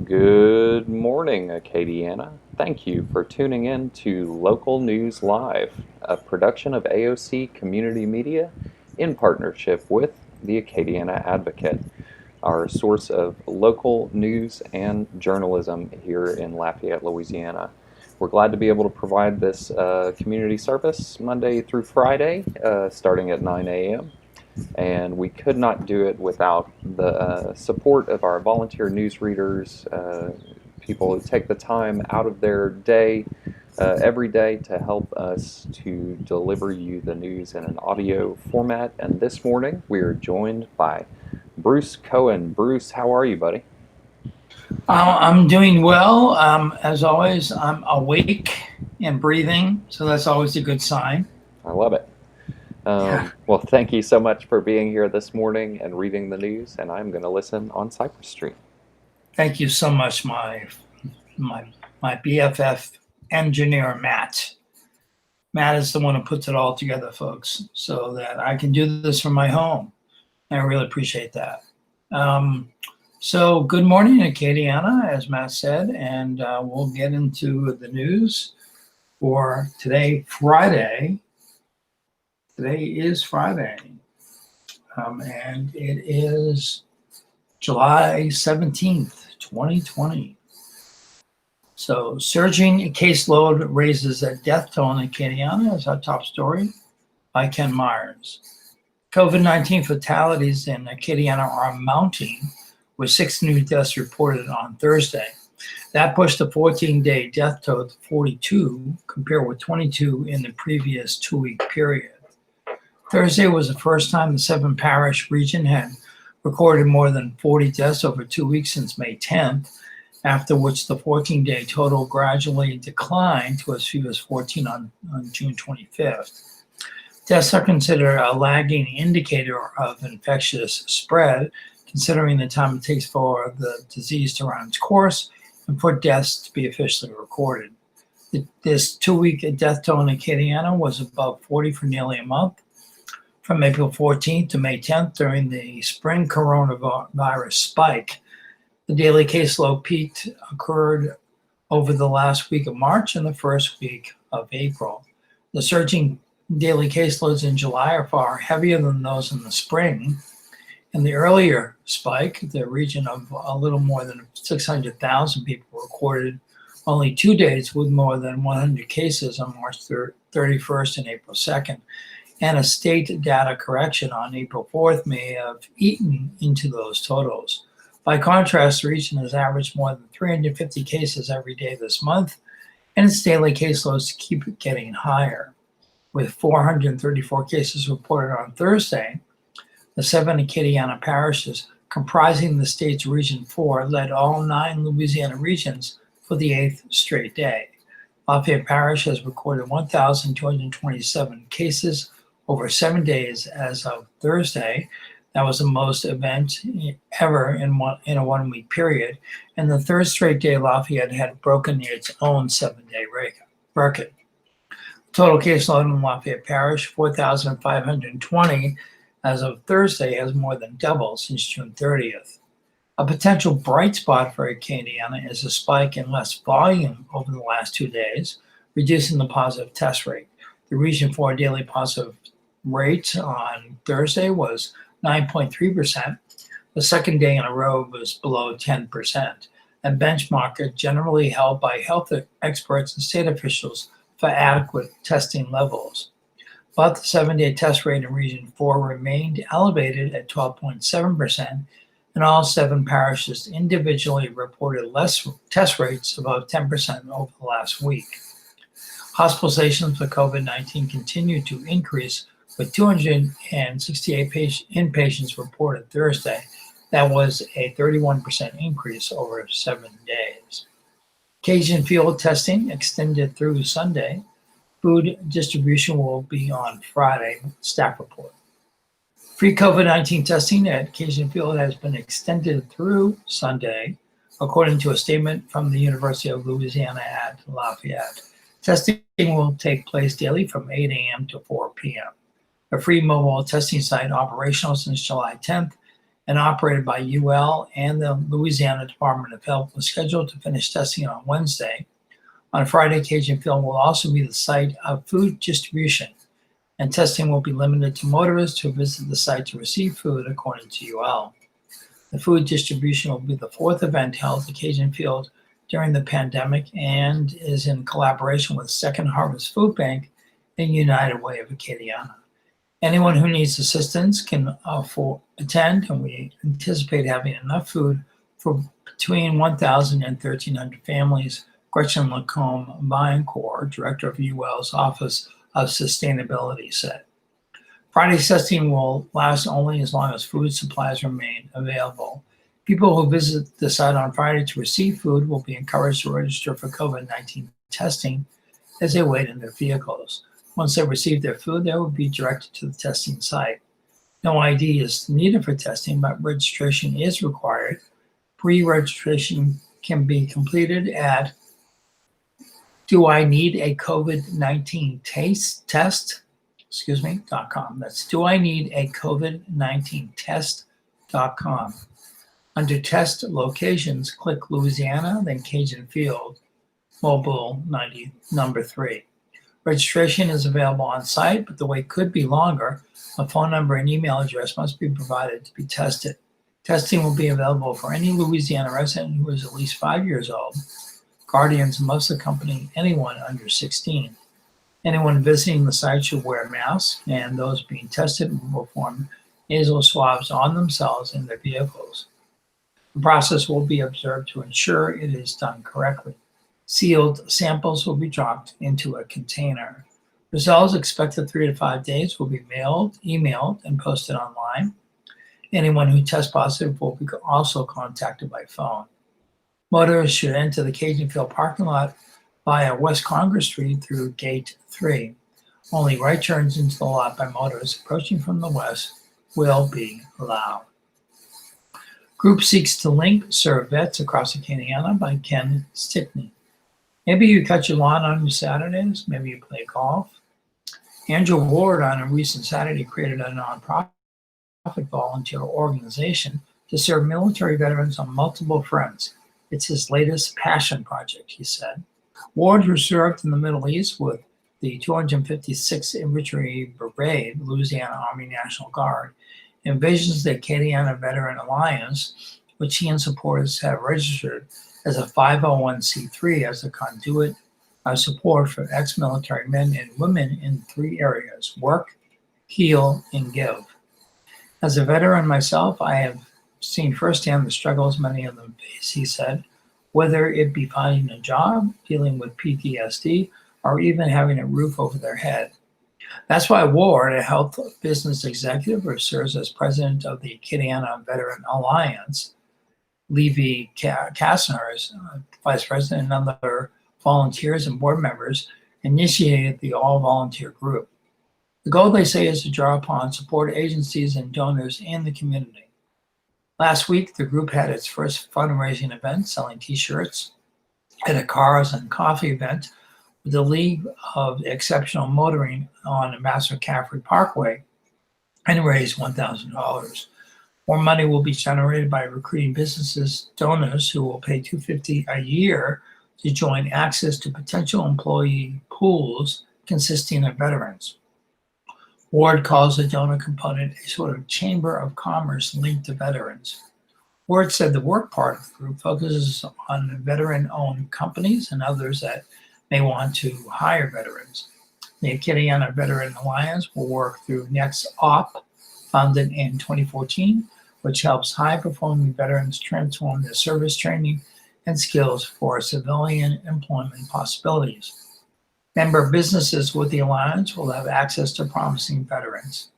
Good morning, Acadiana. Thank you for tuning in to Local News Live, a production of AOC Community Media in partnership with the Acadiana Advocate, our source of local news and journalism here in Lafayette, Louisiana. We're glad to be able to provide this community service Monday through Friday, starting at 9 a.m. And we could not do it without the support of our volunteer newsreaders, people who take the time out of their day every day to help us to deliver you the news in an audio format. And this morning we are joined by Bruce Cohen. Bruce, how are you, buddy? I'm doing well. As always, I'm awake and breathing, so that's always a good sign. I love it. Well, thank you so much for being here this morning and reading the news, and I'm going to listen on Cypress Street. Thank you so much, my BFF engineer, Matt. Matt is the one who puts it all together, folks, so that I can do this from my home. And I really appreciate that. So good morning, Acadiana, as Matt said, and we'll get into the news for today, Friday. Today is Friday, and it is July 17th, 2020. So surging caseload raises a death toll in Acadiana is our top story by Ken Myers. COVID-19 fatalities in Acadiana are mounting, with 6 new deaths reported on Thursday. That pushed the 14-day death toll to 42, compared with 22 in the previous 2-week period. Thursday was the first time the 7-parish region had recorded more than 40 deaths over 2 weeks since May 10th, after which the 14-day total gradually declined to as few as 14 on June 25th. Deaths are considered a lagging indicator of infectious spread, considering the time it takes for the disease to run its course and for deaths to be officially recorded. This 2-week death toll in Acadiana was above 40 for nearly a month. From April 14th to May 10th, during the spring coronavirus spike, the daily caseload peak occurred over the last week of March and the first week of April. The surging daily caseloads in July are far heavier than those in the spring. In the earlier spike, the region of a little more than 600,000 people recorded only 2 days with more than 100 cases on March 31st and April 2nd. And a state data correction on April 4th may have eaten into those totals. By contrast, the region has averaged more than 350 cases every day this month, and its daily caseloads keep getting higher. With 434 cases reported on Thursday, the 7 Acadiana parishes comprising the state's Region 4 led all 9 Louisiana regions for the 8th straight day. Lafayette Parish has recorded 1,227 cases over 7 days as of Thursday. That was the most event ever in a 1-week period. And the 3rd straight day, Lafayette had broken its own 7-day record. Total caseload in Lafayette Parish, 4,520 as of Thursday, has more than doubled since June 30th. A potential bright spot for Acadiana is a spike in LUS volume over the last 2 days, reducing the positive test rate. The Region 4 daily positive rate on Thursday was 9.3%. The second day in a row was below 10%, a benchmark generally held by health experts and state officials for adequate testing levels. But the 7-day test rate in Region 4 remained elevated at 12.7%, and all 7 parishes individually reported less test rates, about 10% over the last week. Hospitalizations for COVID-19 continued to increase, with 268 inpatients reported Thursday. That was a 31% increase over 7 days. Cajun field testing extended through Sunday. Food distribution will be on Friday, staff report. Free COVID-19 testing at Cajun Field has been extended through Sunday, according to a statement from the University of Louisiana at Lafayette. Testing will take place daily from 8 a.m. to 4 p.m. A free mobile testing site operational since July 10th and operated by UL and the Louisiana Department of Health, was scheduled to finish testing on Wednesday. On Friday, Cajun Field will also be the site of food distribution, and testing will be limited to motorists who visit the site to receive food, according to UL. The food distribution will be the fourth event held at Cajun Field during the pandemic and is in collaboration with Second Harvest Food Bank and United Way of Acadiana. Anyone who needs assistance can attend, and we anticipate having enough food for between 1,000 and 1,300 families. Gretchen Lacombe Biancourt, director of UL's Office of Sustainability, said. Friday's testing will last only as long as food supplies remain available. People who visit the site on Friday to receive food will be encouraged to register for COVID-19 testing as they wait in their vehicles. Once they receive their food, they will be directed to the testing site. No ID is needed for testing, but registration is required. Pre-registration can be completed at doineedacovid19test.com. That's doineedacovid19test.com. Under test locations, click Louisiana, then Cajun Field, Mobile number 3. Registration is available on site, but the wait could be longer. A phone number and email address must be provided to be tested. Testing will be available for any Louisiana resident who is at least 5 years old. Guardians must accompany anyone under 16. Anyone visiting the site should wear masks, and those being tested will perform nasal swabs on themselves and their vehicles. The process will be observed to ensure it is done correctly. Sealed samples will be dropped into a container. Results expected 3 to 5 days will be mailed, emailed, and posted online. Anyone who tests positive will be also contacted by phone. Motorists should enter the Cajun Field parking lot via West Congress Street through Gate 3. Only right turns into the lot by motorists approaching from the west will be allowed. Group seeks to link serve vets across Acadiana by Ken Stickney. Maybe you cut your lawn on your Saturdays. Maybe you play golf. Andrew Ward on a recent Saturday created a nonprofit volunteer organization to serve military veterans on multiple fronts. It's his latest passion project, he said. Ward, who served in the Middle East with the 256th Infantry Brigade, Louisiana Army National Guard, envisions the Acadiana Veteran Alliance, which he and supporters have registered as a 501c3 as a conduit of support for ex-military men and women in 3 areas: work, heal, and give. As a veteran myself, I have seen firsthand the struggles many of them face, he said, whether it be finding a job, dealing with PTSD, or even having a roof over their head. That's why Ward, a health business executive who serves as president of the Acadiana Veteran Alliance, Levy Kastner is vice president, and other volunteers and board members initiated the all-volunteer group. The goal, they say, is to draw upon support agencies and donors in the community. Last week, the group had its first fundraising event, selling t-shirts at a cars and coffee event with the League of Exceptional Motoring on Ambassador Caffrey Parkway, and raised $1,000. More money will be generated by recruiting businesses, donors who will pay $250 a year to join access to potential employee pools consisting of veterans. Ward calls the donor component a sort of chamber of commerce linked to veterans. Ward said the work part of the group focuses on veteran-owned companies and others that may want to hire veterans. The Acadiana Veteran Alliance will work through Next Op, founded in 2014, which helps high-performing veterans transform their service training and skills for civilian employment possibilities. Member businesses with the Alliance will have access to promising veterans.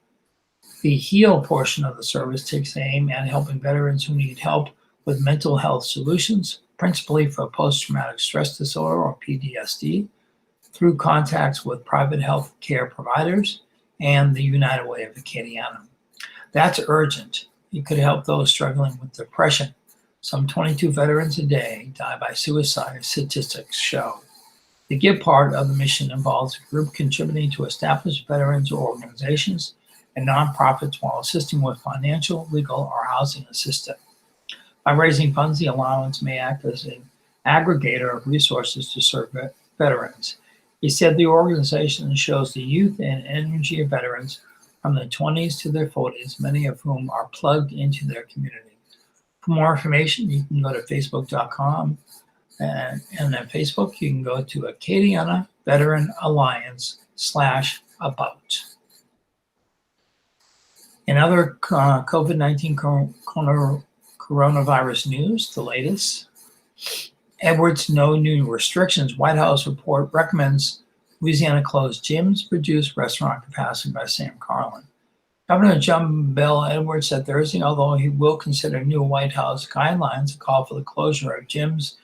The HEAL portion of the service takes aim at helping veterans who need help with mental health solutions, principally for post-traumatic stress disorder or PTSD, through contacts with private health care providers and the United Way of Acadiana. That's urgent. It could help those struggling with depression. Some 22 veterans a day die by suicide, statistics show. The give part of the mission involves a group contributing to established veterans organizations and nonprofits while assisting with financial, legal, or housing assistance. By raising funds, the allowance may act as an aggregator of resources to serve veterans. He said the organization shows the youth and energy of veterans from their 20s to their 40s, many of whom are plugged into their community. For more information, you can go to facebook.com, and at Facebook, you can go to Acadiana Veteran Alliance /about. In other COVID-19 coronavirus news, the latest, Edwards' no new restrictions. White House report recommends Louisiana close gyms, reduce restaurant capacity by Sam Carlin. Governor John Bel Edwards said Thursday, although he will consider new White House guidelines, a call for the closure of gyms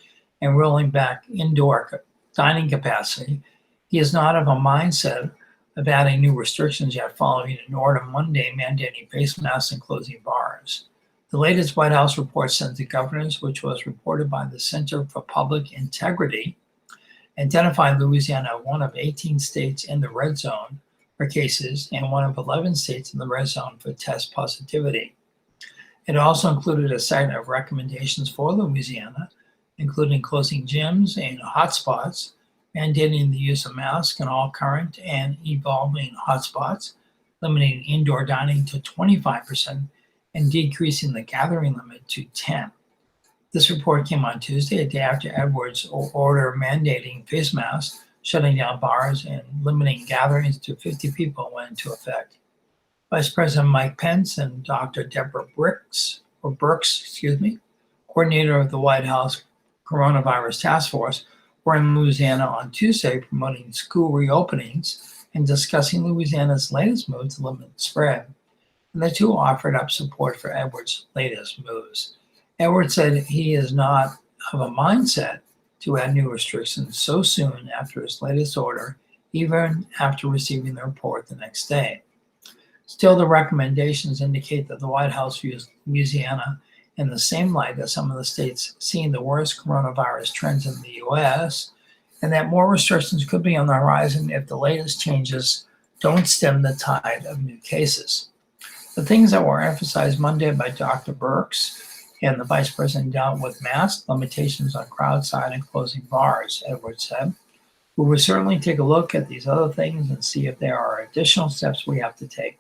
and rolling back indoor dining capacity, he is not of a mindset of adding new restrictions yet, following an order Monday mandating face masks and closing bars. The latest White House report sent to governors, which was reported by the Center for Public Integrity, identified Louisiana as one of 18 states in the red zone for cases and one of 11 states in the red zone for test positivity. It also included a set of recommendations for Louisiana, including closing gyms and hotspots, mandating the use of masks in all current and evolving hotspots, limiting indoor dining to 25%, and decreasing the gathering limit to 10. This report came on Tuesday, a day after Edwards' order mandating face masks, shutting down bars, and limiting gatherings to 50 people went into effect. Vice President Mike Pence and Dr. Deborah Birx, coordinator of the White House Coronavirus Task Force, were in Louisiana on Tuesday promoting school reopenings and discussing Louisiana's latest move to limit the spread. And the two offered up support for Edwards' latest moves. Edwards said he is not of a mindset to add new restrictions so soon after his latest order, even after receiving the report the next day. Still, the recommendations indicate that the White House views Louisiana in the same light as some of the states seeing the worst coronavirus trends in the U.S., and that more restrictions could be on the horizon if the latest changes don't stem the tide of new cases. The things that were emphasized Monday by Dr. Birx and the vice president dealt with mask limitations on crowd size and closing bars, Edwards said. We will certainly take a look at these other things and see if there are additional steps we have to take.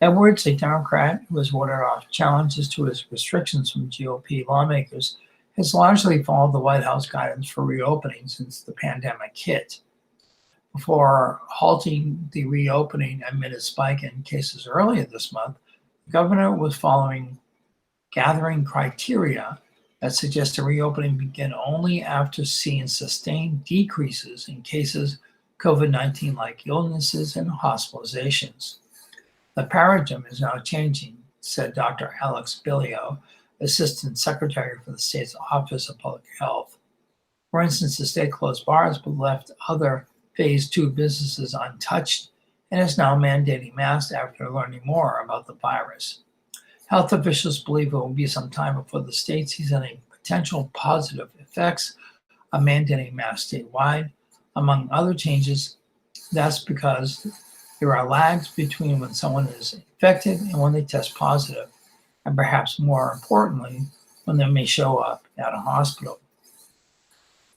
Edwards, a Democrat who has warded off challenges to his restrictions from GOP lawmakers, has largely followed the White House guidance for reopening since the pandemic hit. Before halting the reopening amid a spike in cases earlier this month, the governor was following gathering criteria that suggest a reopening begin only after seeing sustained decreases in cases of COVID-19 like illnesses and hospitalizations. The paradigm is now changing, said Dr. Alex Billio, Assistant Secretary for the state's Office of Public Health. For instance, the state closed bars but left other Phase 2 businesses untouched and is now mandating masks after learning more about the virus. Health officials believe it will be some time before the state sees any potential positive effects of mandating masks statewide. Among other changes, that's because there are lags between when someone is infected and when they test positive, and perhaps more importantly, when they may show up at a hospital.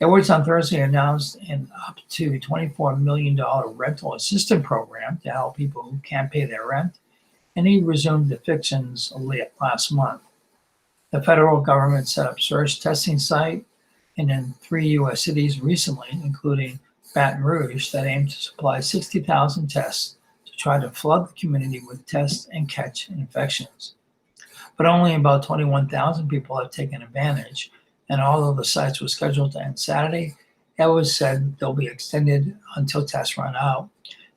Edwards on Thursday announced an up to $24 million rental assistance program to help people who can't pay their rent, and he resumed evictions last month. The federal government set up surge testing site in 3 U.S. cities recently, including Baton Rouge, that aimed to supply 60,000 tests to try to flood the community with tests and catch infections. But only about 21,000 people have taken advantage, and although the sites were scheduled to end Saturday, Edwards said they'll be extended until tests run out,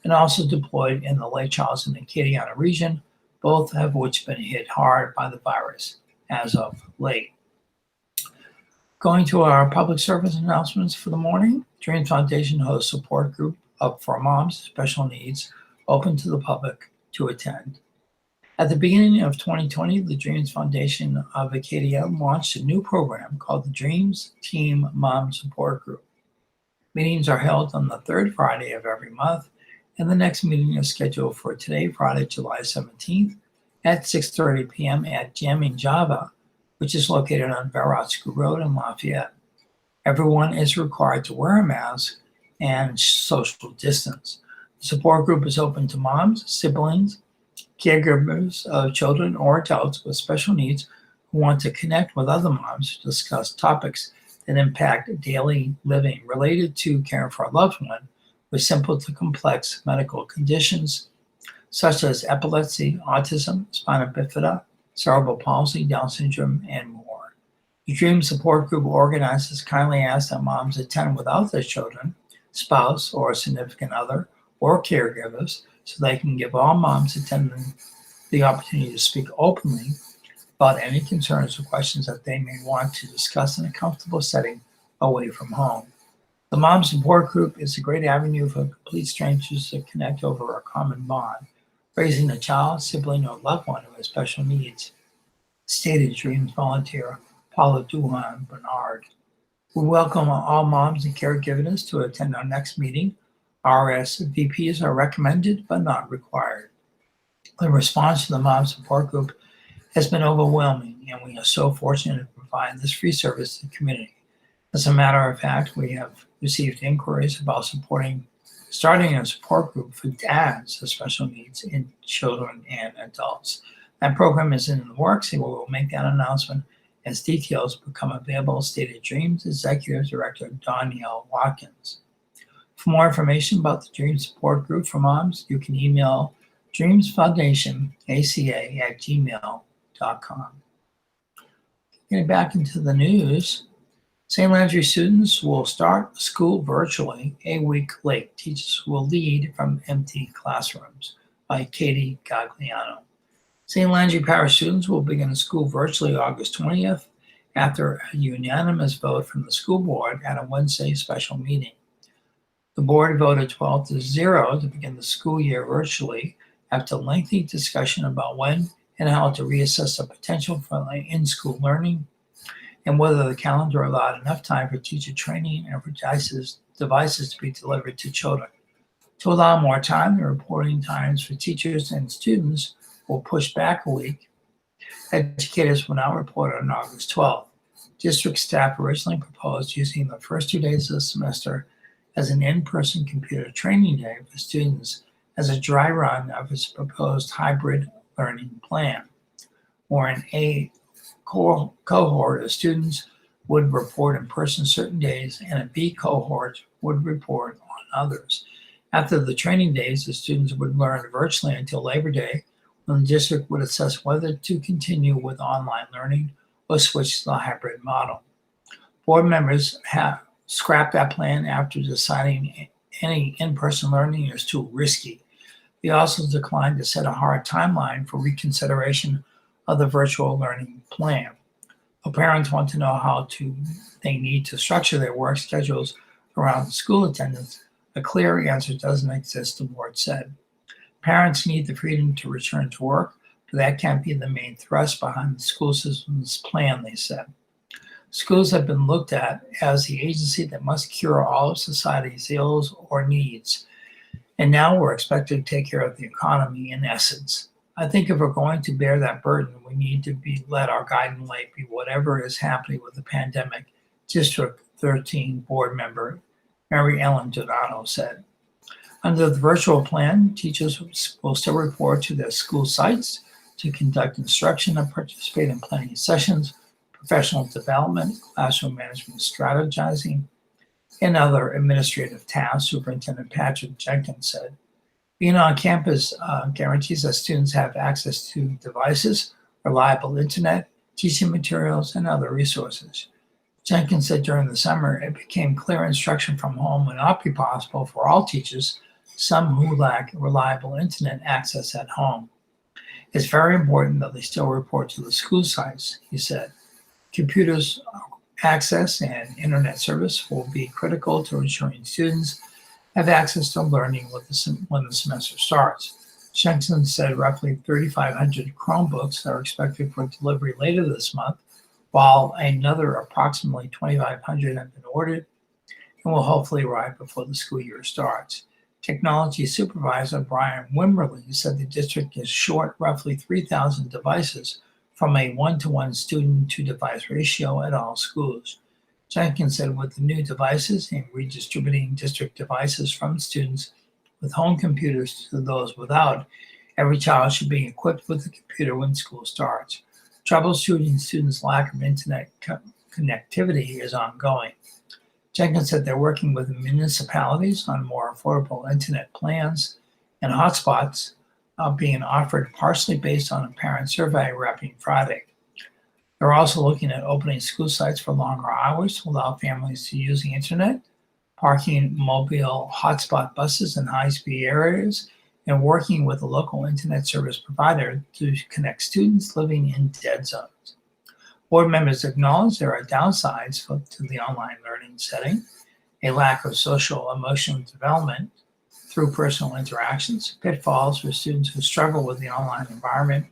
and also deployed in the Lake Charles and Acadiana region, both of which have been hit hard by the virus as of late. Going to our public service announcements for the morning, Dreams Foundation hosts support group up for moms with special needs, open to the public to attend. At the beginning of 2020, the Dreams Foundation of Acadia launched a new program called the Dreams Team Mom Support Group. Meetings are held on the third Friday of every month, and the next meeting is scheduled for today, Friday, July 17th at 6:30 p.m. at Jamming Java, which is located on Barrotsky Road in Lafayette. Everyone is required to wear a mask and social distance. The support group is open to moms, siblings, caregivers of children or adults with special needs who want to connect with other moms to discuss topics that impact daily living related to caring for a loved one with simple to complex medical conditions such as epilepsy, autism, spina bifida, cerebral palsy, Down syndrome, and more. The Dream Support Group organizers kindly ask that moms attend without their children, spouse, or significant other, or caregivers, so they can give all moms attending the opportunity to speak openly about any concerns or questions that they may want to discuss in a comfortable setting away from home. The Mom Support Group is a great avenue for complete strangers to connect over a common bond, raising a child, sibling, or loved one who has special needs, stated Dreams volunteer Paula Duhan Bernard. We welcome all moms and caregivers to attend our next meeting. RSVPs are recommended but not required. The response to the Mom Support Group has been overwhelming, and we are so fortunate to provide this free service to the community. As a matter of fact, we have received inquiries about starting a support group for dads with special needs in children and adults. That program is in the works, and we will make that announcement as details become available, stated Dreams Executive Director Danielle Watkins. For more information about the Dream Support Group for Moms, you can email dreamsfoundationaca@gmail.com. Getting back into the news, St. Landry students will start school virtually a week late. Teachers will lead from empty classrooms, by Katie Gagliano. St. Landry Parish students will begin school virtually August 20th after a unanimous vote from the school board at a Wednesday special meeting. The board voted 12-0 to begin the school year virtually after lengthy discussion about when and how to reassess the potential for in-school learning and whether the calendar allowed enough time for teacher training and for devices to be delivered to children. To allow more time, the reporting times for teachers and students will push back a week. Educators will now report on August 12th. District staff originally proposed using the first 2 days of the semester as an in-person computer training day for students as a dry run of its proposed hybrid learning plan, or an A cohort of students would report in person certain days and a B cohort would report on others. After the training days, the students would learn virtually until Labor Day, when the district would assess whether to continue with online learning or switch to the hybrid model. Board members have scrapped that plan after deciding any in-person learning is too risky. They also declined to set a hard timeline for reconsideration of the virtual learning plan. If parents want to know how they need to structure their work schedules around school attendance, a clear answer doesn't exist, the board said. Parents need the freedom to return to work, but that can't be the main thrust behind the school system's plan, they said. Schools have been looked at as the agency that must cure all of society's ills or needs, and now we're expected to take care of the economy in essence. I think if we're going to bear that burden, we need to let our guiding light be whatever is happening with the pandemic, District 13 board member Mary Ellen Donato said. Under the virtual plan, teachers will still report to their school sites to conduct instruction and participate in planning sessions, professional development, classroom management strategizing, and other administrative tasks, Superintendent Patrick Jenkins said. Being on campus guarantees that students have access to devices, reliable internet, teaching materials, and other resources. Jenkins said during the summer, it became clear instruction from home would not be possible for all teachers, some who lack reliable internet access at home. It's very important that they still report to the school sites, he said. Computers access and internet service will be critical to ensuring students have access to learning when the semester starts. Jenkins said roughly 3,500 Chromebooks are expected for delivery later this month, while another approximately 2,500 have been ordered and will hopefully arrive before the school year starts. Technology Supervisor Brian Wimberly said the district is short roughly 3,000 devices from a 1-to-1 student-to-device ratio at all schools. Jenkins said with the new devices and redistributing district devices from students with home computers to those without, every child should be equipped with a computer when school starts. Troubleshooting students' lack of internet connectivity is ongoing. Jenkins said they're working with municipalities on more affordable internet plans and hotspots being offered partially based on a parent survey wrapping Friday. They're also looking at opening school sites for longer hours to allow families to use the internet, parking mobile hotspot buses in high-speed areas, and working with a local internet service provider to connect students living in dead zones. Board members acknowledge there are downsides to the online learning setting, a lack of social emotional development through personal interactions, pitfalls for students who struggle with the online environment,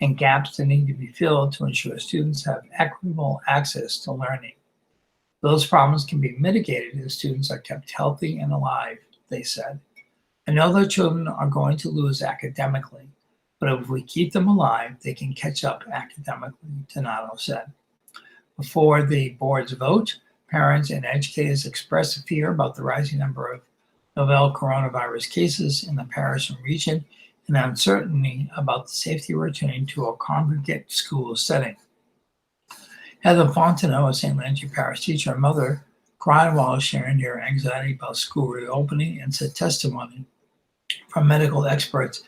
and gaps that need to be filled to ensure students have equitable access to learning. Those problems can be mitigated if students are kept healthy and alive, they said. I know that children are going to lose academically, but if we keep them alive, they can catch up academically, Donato said. Before the board's vote, parents and educators expressed fear about the rising number of novel coronavirus cases in the parish and region and uncertainty about the safety of returning to a congregate school setting. Heather Fontenot, a St. Landry Parish teacher and mother, cried while sharing her anxiety about school reopening and said testimony from medical experts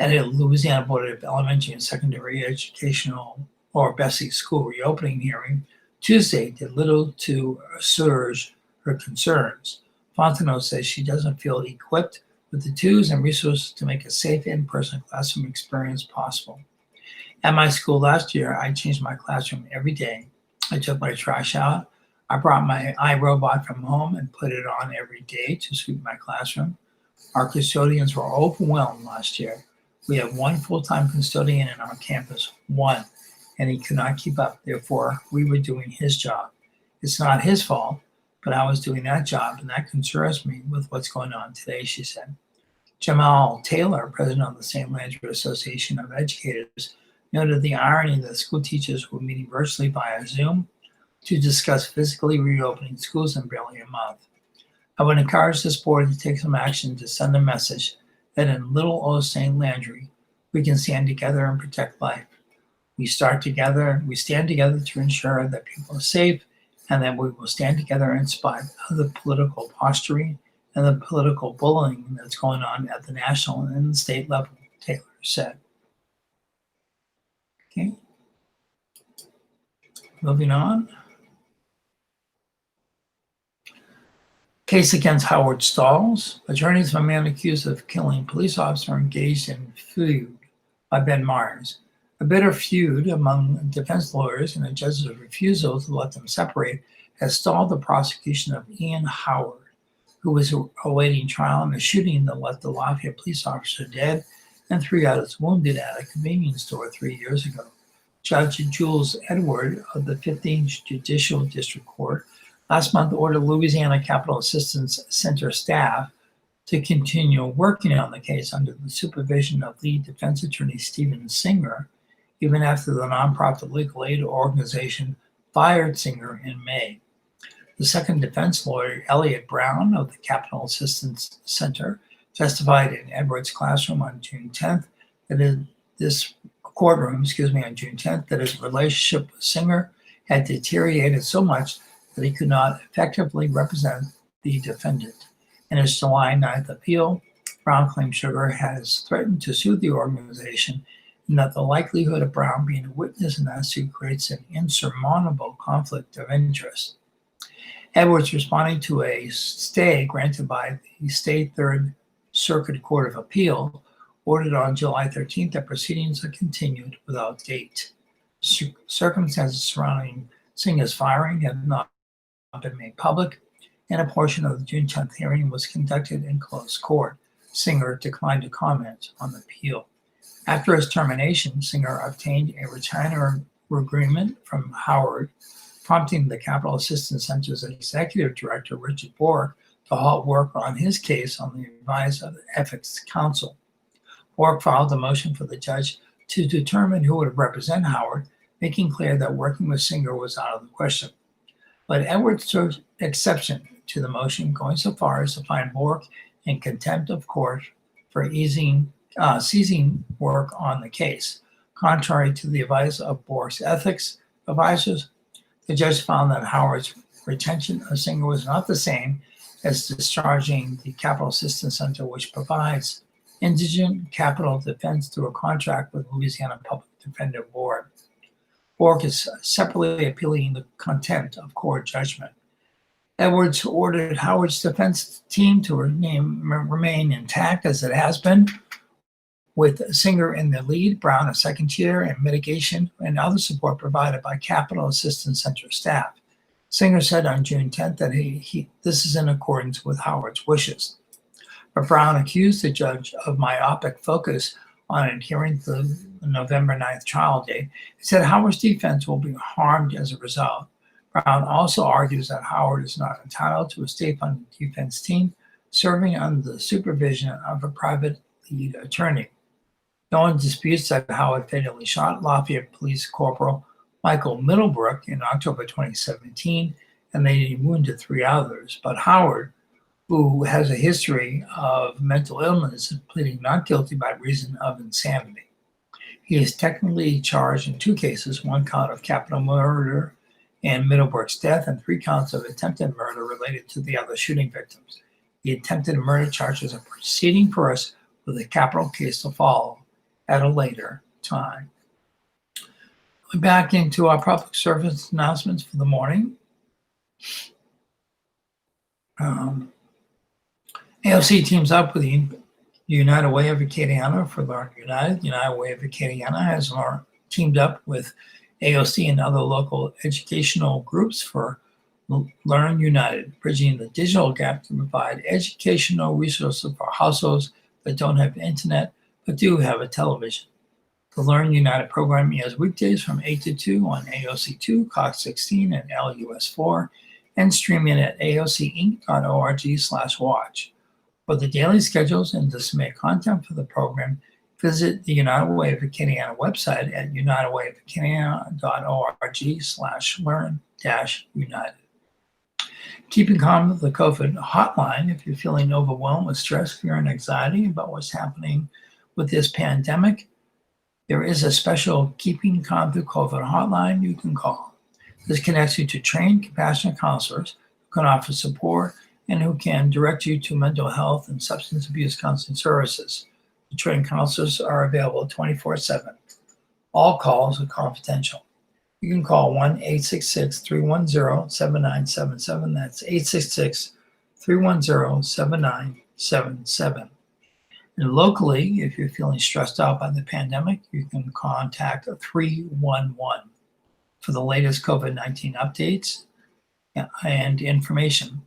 at a Louisiana Board of Elementary and Secondary Educational, or BESI, school reopening hearing Tuesday did little to assuage her concerns. Fontenot says she doesn't feel equipped with the tools and resources to make a safe in-person classroom experience possible. At my school last year, I changed my classroom every day. I took my trash out. I brought my iRobot from home and put it on every day to sweep my classroom. Our custodians were overwhelmed last year. We have one full-time custodian in our campus, one, and he could not keep up. Therefore, we were doing his job. It's not his fault, but I was doing that job, and that concerns me with what's going on today, she said. Jamal Taylor, president of the St. Landry Association of Educators, noted the irony that school teachers were meeting virtually via Zoom to discuss physically reopening schools in barely a month. I would encourage this board to take some action to send a message that in little old St. Landry, we can stand together and protect life. We stand together to ensure that people are safe and that we will stand together in spite of the political posturing and the political bullying that's going on at the national and the state level, Taylor said. Okay. Moving on. Case against Howard Stalls. Attorneys for a man accused of killing police officer engaged in feud by Ben Myers. A bitter feud among defense lawyers and a judge's refusal to let them separate has stalled the prosecution of Ian Howard, who was awaiting trial in a shooting that left the Lafayette police officer dead and 3 others wounded at a convenience store 3 years ago. Judge Jules Edward of the 15th Judicial District Court last month ordered Louisiana Capital Assistance Center staff to continue working on the case under the supervision of lead defense attorney Stephen Singer, even after the nonprofit legal aid organization fired Singer in May. The second defense lawyer, Elliot Brown of the Capital Assistance Center, testified in Edwards' classroom on June 10th that on June 10th, that his relationship with Singer had deteriorated so much that he could not effectively represent the defendant. In his July 9th appeal, Brown claimed Sugar has threatened to sue the organization and that the likelihood of Brown being a witness in that suit creates an insurmountable conflict of interest. Edwards, responding to a stay granted by the State Third Circuit Court of Appeal, ordered on July 13th that proceedings are continued without date. Circumstances surrounding Singer's firing have not been made public, and a portion of the June 10th hearing was conducted in closed court. Singer declined to comment on the appeal. After his termination, Singer obtained a retainer agreement from Howard, prompting the Capital Assistance Center's executive director, Richard Bork, to halt work on his case on the advice of the Ethics Council. Bork filed a motion for the judge to determine who would represent Howard, making clear that working with Singer was out of the question. But Edwards took exception to the motion, going so far as to find Bork in contempt of court for seizing work on the case. Contrary to the advice of Bork's ethics advisors, the judge found that Howard's retention of Singer was not the same as discharging the Capital Assistance Center, which provides indigent capital defense through a contract with Louisiana Public Defender Board. Bork is separately appealing the contempt of court judgment. Edwards ordered Howard's defense team to remain intact as it has been, with Singer in the lead, Brown a second chair, and mitigation and other support provided by Capital Assistance Center staff. Singer said on June 10th that this is in accordance with Howard's wishes. But Brown accused the judge of myopic focus on adhering to the November 9th trial date. He said Howard's defense will be harmed as a result. Brown also argues that Howard is not entitled to a state-funded defense team serving under the supervision of a private lead attorney. No one disputes that Howard fatally shot Lafayette Police Corporal Michael Middlebrook in October 2017, and they wounded 3 others. But Howard, who has a history of mental illness, is pleading not guilty by reason of insanity. He is technically charged in 2 cases, 1 count of capital murder and Middlebrook's death, and 3 counts of attempted murder related to the other shooting victims. The attempted murder charges are proceeding first, with a capital case to follow at a later time. Back into our public service announcements for the morning. AOC teams up with the United Way of Acadiana for Learn United. United Way of Acadiana has teamed up with AOC and other local educational groups for Learn United, bridging the digital gap to provide educational resources for households that don't have internet but do have a television. The Learn United program airs weekdays from 8 to 2 on AOC2, Cox 16, and LUS 4, and streaming at aocinc.org/watch. For the daily schedules and to submit content for the program, visit the United Way of Acadiana website at unitedwayofacadiana.org/learn-united. Keeping calm with the COVID hotline if you're feeling overwhelmed with stress, fear, and anxiety about what's happening with this pandemic. There is a special Keeping Calm Through COVID hotline you can call. This connects you to trained, compassionate counselors who can offer support and who can direct you to mental health and substance abuse counseling services. The trained counselors are available 24/7. All calls are confidential. You can call 1-866-310-7977. That's 866-310-7977. And locally, if you're feeling stressed out by the pandemic, you can contact 311 for the latest COVID-19 updates and information.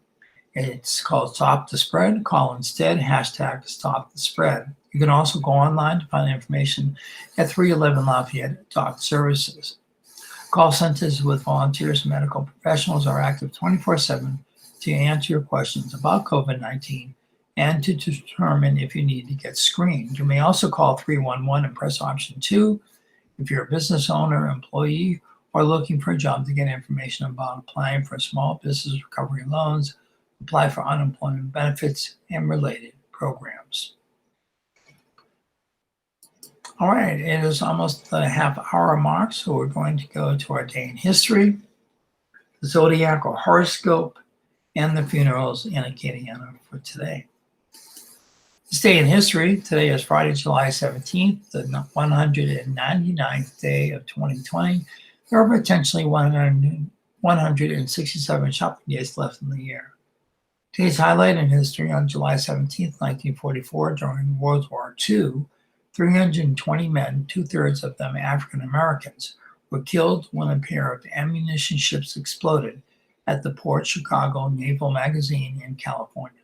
It's called Stop the Spread. Call instead, #StopTheSpread. You can also go online to find information at 311 Lafayette Doc Services. Call centers with volunteers and medical professionals are active 24/7 to answer your questions about COVID-19 and to determine if you need to get screened. You may also call 311 and press option 2 if you're a business owner, employee, or looking for a job to get information about applying for small business recovery loans, apply for unemployment benefits, and related programs. All right, it is almost the half-hour mark, so we're going to go to our day in history, the zodiac or horoscope, and the funerals in Acadiana for today. This day in history, today is Friday, July 17th, the 199th day of 2020. There are potentially 167 shopping days left in the year. Today's highlight in history: on July 17th, 1944, during World War II, 320 men, 2/3 of them African Americans, were killed when a pair of ammunition ships exploded at the Port Chicago Naval Magazine in California.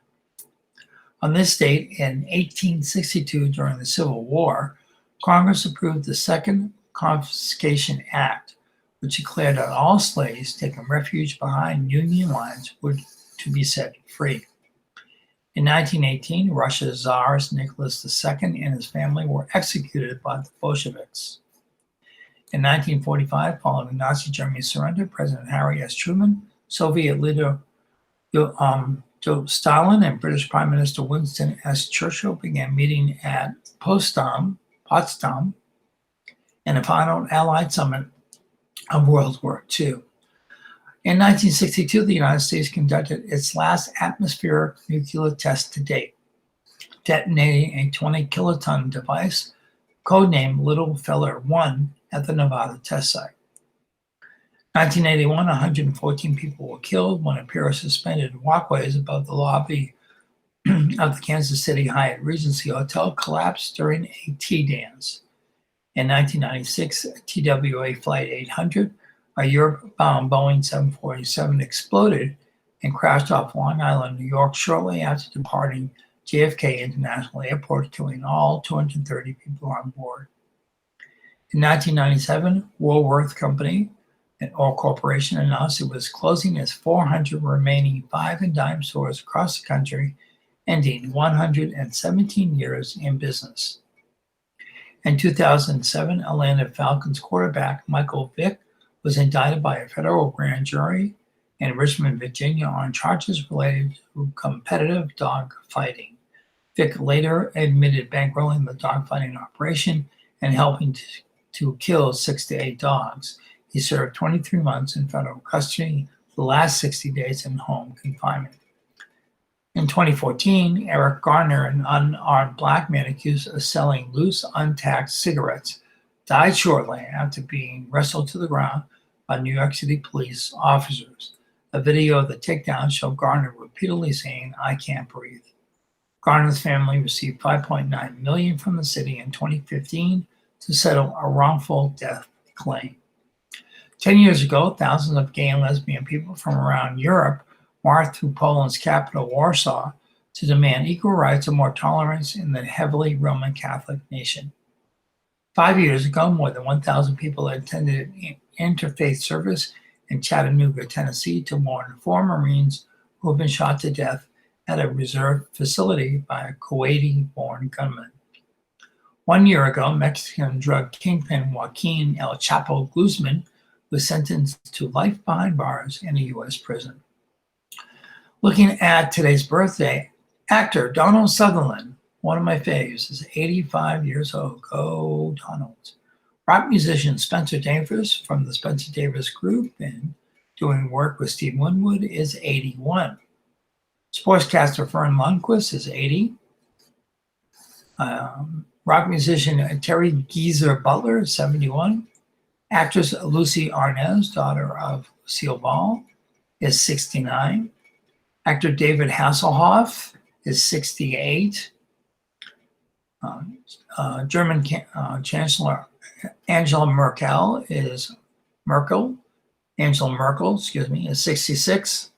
On this date, in 1862, during the Civil War, Congress approved the Second Confiscation Act, which declared that all slaves taking refuge behind Union lines were to be set free. In 1918, Russia's Tsars Nicholas II and his family were executed by the Bolsheviks. In 1945, following Nazi Germany's surrender, President Harry S. Truman, Soviet leader Joe Stalin, and British Prime Minister Winston S. Churchill began meeting at Potsdam in the final Allied summit of World War II. In 1962, the United States conducted its last atmospheric nuclear test to date, detonating a 20-kiloton device, codenamed Little Feller 1, at the Nevada test site. 1981, 114 people were killed when a pair of suspended walkways above the lobby of the Kansas City Hyatt Regency Hotel collapsed during a tea dance. In 1996, TWA Flight 800, a Europe-bound Boeing 747, exploded and crashed off Long Island, New York, shortly after departing JFK International Airport, killing all 230 people on board. In 1997, Woolworth Company, an oil corporation, announced it was closing its 400 remaining five and dime stores across the country, ending 117 years in business. In 2007, Atlanta Falcons quarterback Michael Vick was indicted by a federal grand jury in Richmond, Virginia, on charges related to competitive dog fighting. Vick later admitted bankrolling the dogfighting operation and helping to kill 6 to 8 dogs. He served 23 months in federal custody, the last 60 days in home confinement. In 2014, Eric Garner, an unarmed black man accused of selling loose, untaxed cigarettes, died shortly after being wrestled to the ground by New York City police officers. A video of the takedown showed Garner repeatedly saying, "I can't breathe." Garner's family received $5.9 million from the city in 2015 to settle a wrongful death claim. 10 years ago, thousands of gay and lesbian people from around Europe marched through Poland's capital, Warsaw, to demand equal rights and more tolerance in the heavily Roman Catholic nation. 5 years ago, more than 1,000 people attended an interfaith service in Chattanooga, Tennessee, to mourn 4 Marines who have been shot to death at a reserve facility by a Kuwaiti-born gunman. 1 year ago, Mexican drug kingpin Joaquin El Chapo Guzman was sentenced to life behind bars in a U.S. prison. Looking at today's birthday, actor Donald Sutherland, one of my faves, is 85 years old. Go Donald. Rock musician Spencer Davis from the Spencer Davis Group and doing work with Steve Winwood is 81. Sportscaster Fern Lundquist is 80. Rock musician Terry Geezer Butler is 71. Actress Lucy Arnaz, daughter of Lucille Ball, is 69. Actor David Hasselhoff is 68. German Chancellor Angela Merkel is 66.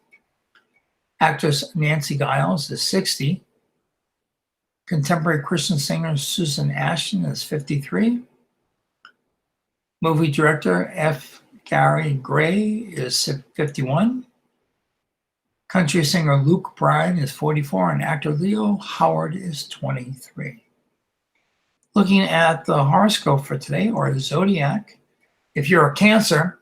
Actress Nancy Giles is 60. Contemporary Christian singer Susan Ashton is 53. Movie director F. Gary Gray is 51. Country singer Luke Bryan is 44, and actor Leo Howard is 23. Looking at the horoscope for today, or the zodiac, if you're a Cancer,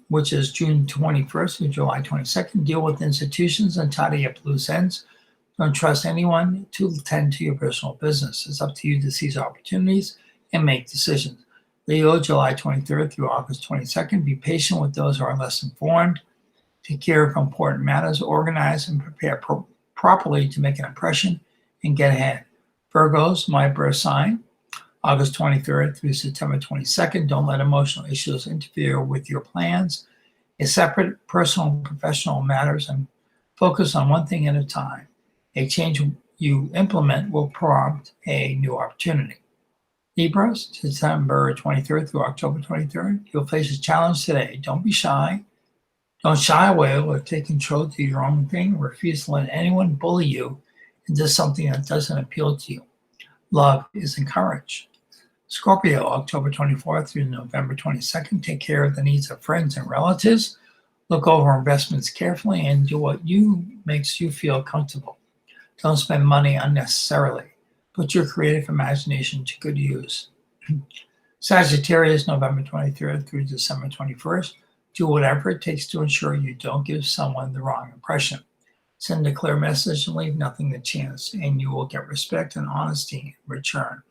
which is June 21st through July 22nd, deal with institutions and tidy up loose ends. Don't trust anyone to tend to your personal business. It's up to you to seize opportunities and make decisions. Leo, July 23rd through August 22nd, be patient with those who are less informed. Take care of important matters, organize and prepare properly to make an impression and get ahead. Virgos, my birth sign, August 23rd through September 22nd. Don't let emotional issues interfere with your plans. Separate personal and professional matters and focus on one thing at a time. A change you implement will prompt a new opportunity. Libras, September 23rd through October 23rd. You'll face a challenge today. Don't be shy. Don't shy away or take control to your own thing. Refuse to let anyone bully you into something that doesn't appeal to you. Love is encouraged. Scorpio, October 24th through November 22nd. Take care of the needs of friends and relatives. Look over investments carefully and do what makes you feel comfortable. Don't spend money unnecessarily. Put your creative imagination to good use. Sagittarius, November 23rd through December 21st. Do whatever it takes to ensure you don't give someone the wrong impression. Send a clear message and leave nothing to chance, and you will get respect and honesty in return.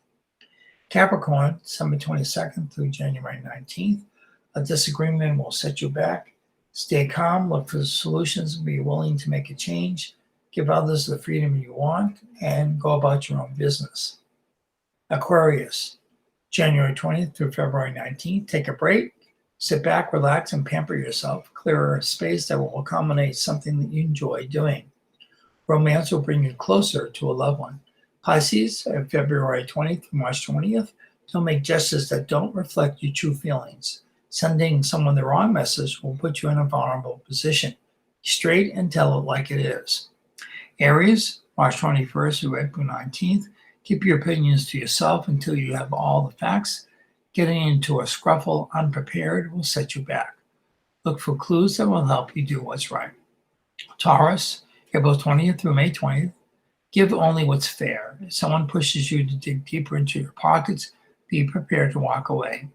Capricorn, December 22nd through January 19th. A disagreement will set you back. Stay calm, look for solutions, and be willing to make a change. Give others the freedom you want, and go about your own business. Aquarius, January 20th through February 19th. Take a break, sit back, relax, and pamper yourself. Clear a space that will accommodate something that you enjoy doing. Romance will bring you closer to a loved one. Pisces, February 20th through March 20th. Don't make gestures that don't reflect your true feelings. Sending someone the wrong message will put you in a vulnerable position. Be straight and tell it like it is. Aries, March 21st through April 19th. Keep your opinions to yourself until you have all the facts. Getting into a scruffle unprepared will set you back. Look for clues that will help you do what's right. Taurus, April 20th through May 20th. Give only what's fair. If someone pushes you to dig deeper into your pockets, be prepared to walk away.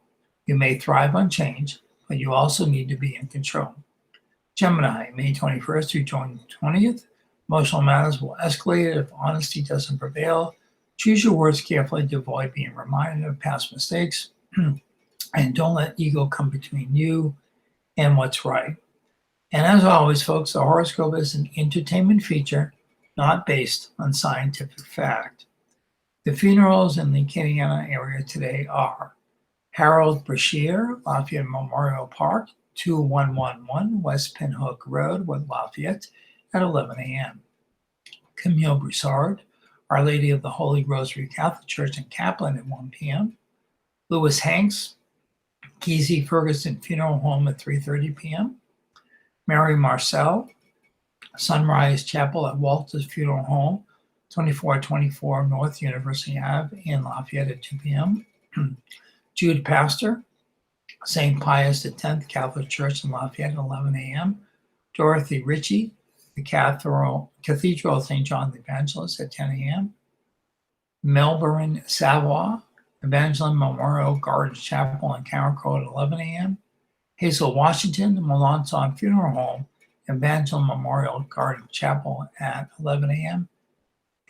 You may thrive on change, but you also need to be in control. Gemini, May 21st through June 20th. Emotional matters will escalate if honesty doesn't prevail. Choose your words carefully to avoid being reminded of past mistakes. And don't let ego come between you and what's right. And as always, folks, the horoscope is an entertainment feature, not based on scientific fact. The funerals in the Acadiana area today are Harold Brashear, Lafayette Memorial Park, 2111 West Pinhook Road with Lafayette at 11 a.m. Camille Broussard, Our Lady of the Holy Rosary Catholic Church in Kaplan at 1 p.m. Lewis Hanks, Kesey Ferguson Funeral Home at 3:30 p.m. Mary Marcel, Sunrise Chapel at Walter's Funeral Home, 2424 North University Ave in Lafayette at 2 p.m. Jude Pastor, St. Pius X Catholic Church in Lafayette at 11 a.m. Dorothy Ritchie, the Cathedral of St. John the Evangelist at 10 a.m. Melbourne Savoy, Evangeline Memorial Gardens Chapel in Carrico at 11 a.m. Hazel Washington, the Melanson Funeral Home, Evangeline Memorial Garden Chapel at 11 a.m.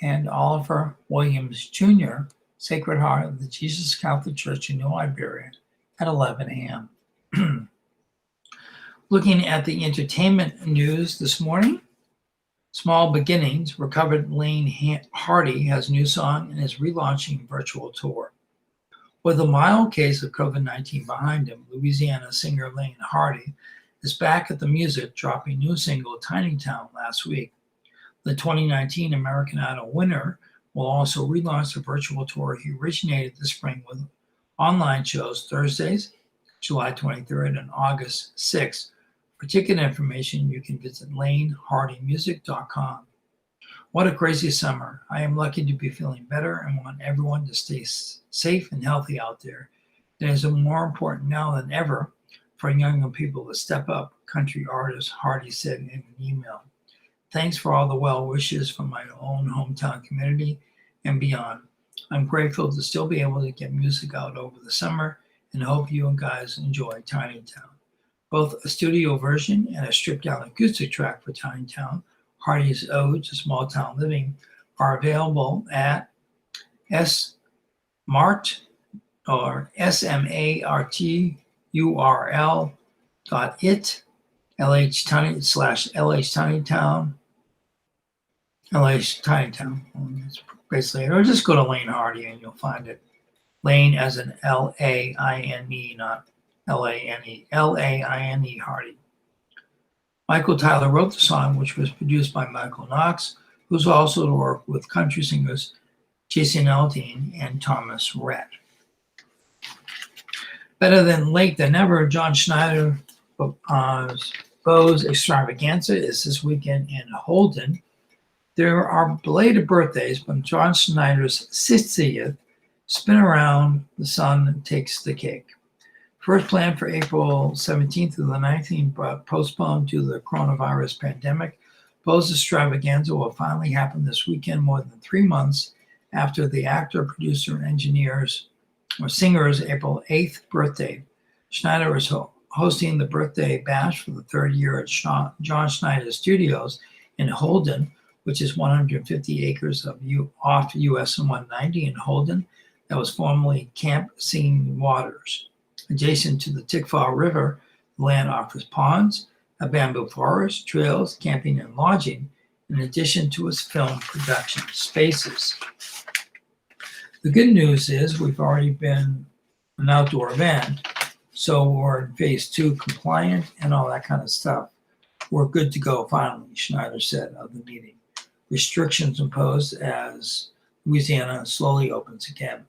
And Oliver Williams Jr., Sacred Heart of the Jesus Catholic Church in New Iberia at 11 a.m. Looking at the entertainment news this morning, Small Beginnings, recovered Lane Hardy has new song and is relaunching virtual tour. With a mild case of COVID-19 behind him, Louisiana singer Lane Hardy is back at the music, dropping new single Tiny Town last week. The 2019 American Idol winner will also relaunch the virtual tour he originated this spring with online shows Thursdays, July 23rd and August 6th. For ticket information, you can visit lanehardymusic.com. What a crazy summer. I am lucky to be feeling better and want everyone to stay safe and healthy out there. It is more important now than ever for younger people to step up, country artist Hardy said in an email. Thanks for all the well wishes from my own hometown community and beyond. I'm grateful to still be able to get music out over the summer and hope you and guys enjoy Tiny Town. Both a studio version and a stripped down acoustic track for Tiny Town, Hardy's Ode to Small Town Living, are available at smart or SMARTURL.it LH Tinytown. That's basically it. Or just go to Lane Hardy and you'll find it. Lane as in L-A-I-N-E, not L-A-N-E. L-A-I-N-E Hardy. Michael Tyler wrote the song, which was produced by Michael Knox, who's also worked with country singers Jason Aldean and Thomas Rhett. Better than late than never, John Schneider Beau's Extravaganza is this weekend in Holden. There are belated birthdays, but John Schneider's 60th Spin Around the Sun takes the cake. First planned for April 17th through the 19th, but postponed due to the coronavirus pandemic. Proposed extravaganza will finally happen this weekend, more than 3 months after the actor, producer, engineers, or singer's April 8th birthday. Schneider is hosting the birthday bash for the third year at John Schneider Studios in Holden, which is 150 acres off US 190 in Holden. That was formerly Camp Singing Waters. Adjacent to the Tickfaw River, the land offers ponds, a bamboo forest, trails, camping, and lodging, in addition to its film production spaces. The good news is we've already been an outdoor event, so we're in phase 2 compliant and all that kind of stuff. We're good to go finally, Schneider said of the meeting. Restrictions imposed as Louisiana slowly opens again.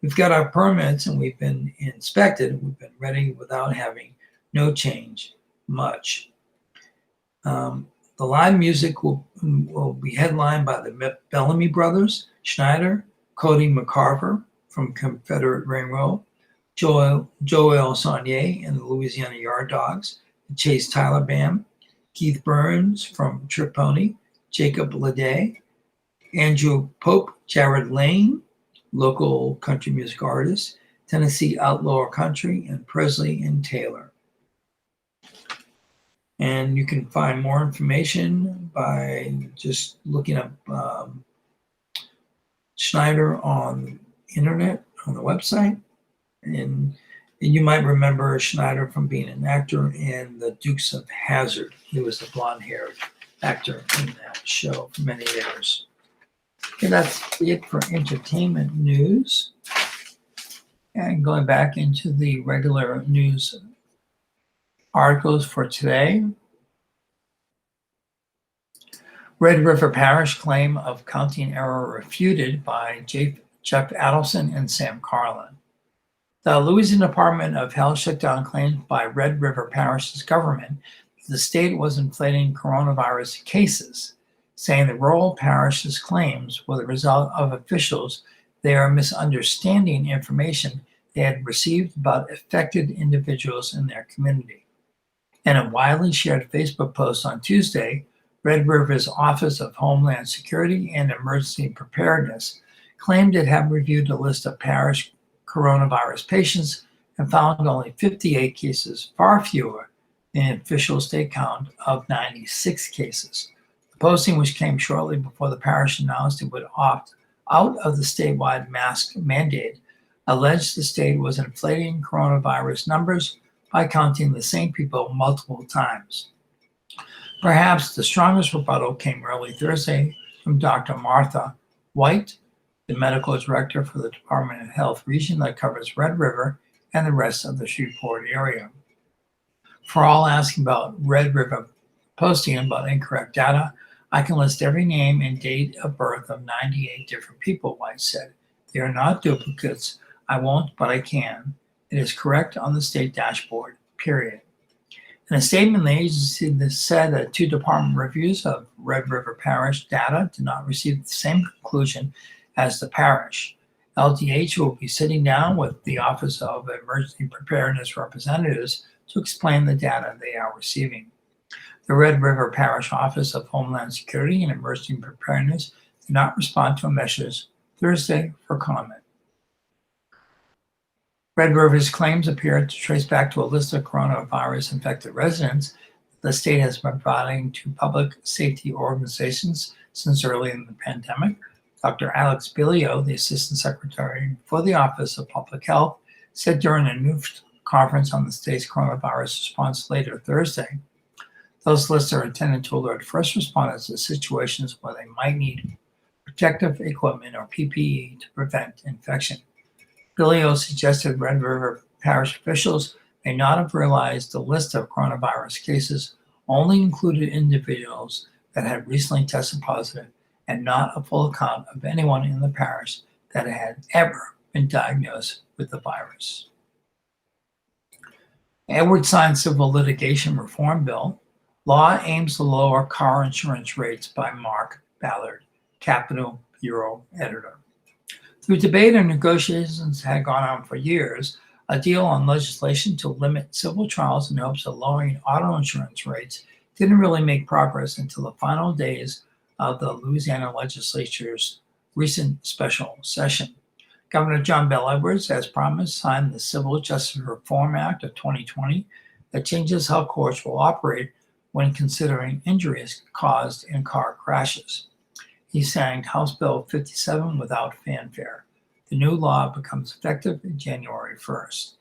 We've got our permits and we've been inspected. We've been ready without having no change much. The live music will be headlined by the Bellamy Brothers, Schneider, Cody McCarver from Confederate Railroad, Joel Saunier and the Louisiana Yard Dogs, the Chase Tyler Band, Keith Burns from Triponi, Jacob Leday, Andrew Pope, Jared Lane, local country music artists, Tennessee Outlaw Country, and Presley and Taylor. And you can find more information by just looking up Schneider on the internet, on the website. And you might remember Schneider from being an actor in The Dukes of Hazzard. He was the blonde-haired actor in that show for many years. Okay, that's it for entertainment news. And going back into the regular news articles for today. Red River Parish claim of counting error refuted by Jeff Adelson and Sam Carlin. The Louisiana Department of Health shut down claims by Red River Parish's government that the state was inflating coronavirus cases, saying the rural parish's claims were the result of officials they are misunderstanding information they had received about affected individuals in their community. In a widely shared Facebook post on Tuesday, Red River's Office of Homeland Security and Emergency Preparedness claimed it had reviewed a list of parish coronavirus patients and found only 58 cases, far fewer than the official state count of 96 cases. The posting, which came shortly before the parish announced it would opt out of the statewide mask mandate, alleged the state was inflating coronavirus numbers by counting the same people multiple times. Perhaps the strongest rebuttal came early Thursday from Dr. Martha White, the medical director for the Department of Health region that covers Red River and the rest of the Shreveport area. For all asking about Red River posting about incorrect data, I can list every name and date of birth of 98 different people, White said. They are not duplicates. I won't, but I can. It is correct on the state dashboard, period. In a statement, the agency said that 2 department reviews of Red River Parish data did not receive the same conclusion as the parish. LDH will be sitting down with the Office of Emergency Preparedness representatives to explain the data they are receiving. The Red River Parish Office of Homeland Security and Emergency Preparedness did not respond to messages Thursday for comment. Red River's claims appear to trace back to a list of coronavirus-infected residents the state has been providing to public safety organizations since early in the pandemic. Dr. Alex Bilio, the Assistant Secretary for the Office of Public Health, said during a news conference on the state's coronavirus response later Thursday, those lists are intended to alert first responders to situations where they might need protective equipment or PPE to prevent infection. Bilio suggested Red River Parish officials may not have realized the list of coronavirus cases only included individuals that had recently tested positive and not a full account of anyone in the parish that had ever been diagnosed with the virus. Edward signed civil litigation reform bill. Law aims to lower car insurance rates by Mark Ballard, Capitol Bureau editor. Through debate and negotiations had gone on for years, a deal on legislation to limit civil trials in hopes of lowering auto insurance rates didn't really make progress until the final days of the Louisiana legislature's recent special session. Governor John Bel Edwards, as promised, signed the Civil Justice Reform Act of 2020 that changes how courts will operate when considering injuries caused in car crashes. He signed House Bill 57 without fanfare. The new law becomes effective January 1st.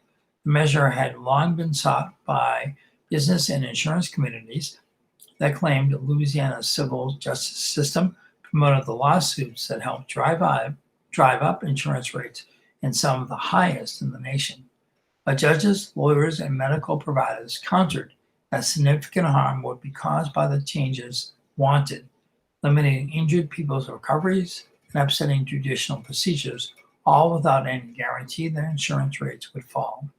The measure had long been sought by business and insurance communities that claimed Louisiana's civil justice system promoted the lawsuits that helped drive up insurance rates and some of the highest in the nation. But judges, lawyers, and medical providers countered that significant harm would be caused by the changes wanted, limiting injured people's recoveries and upsetting judicial procedures, all without any guarantee that insurance rates would fall.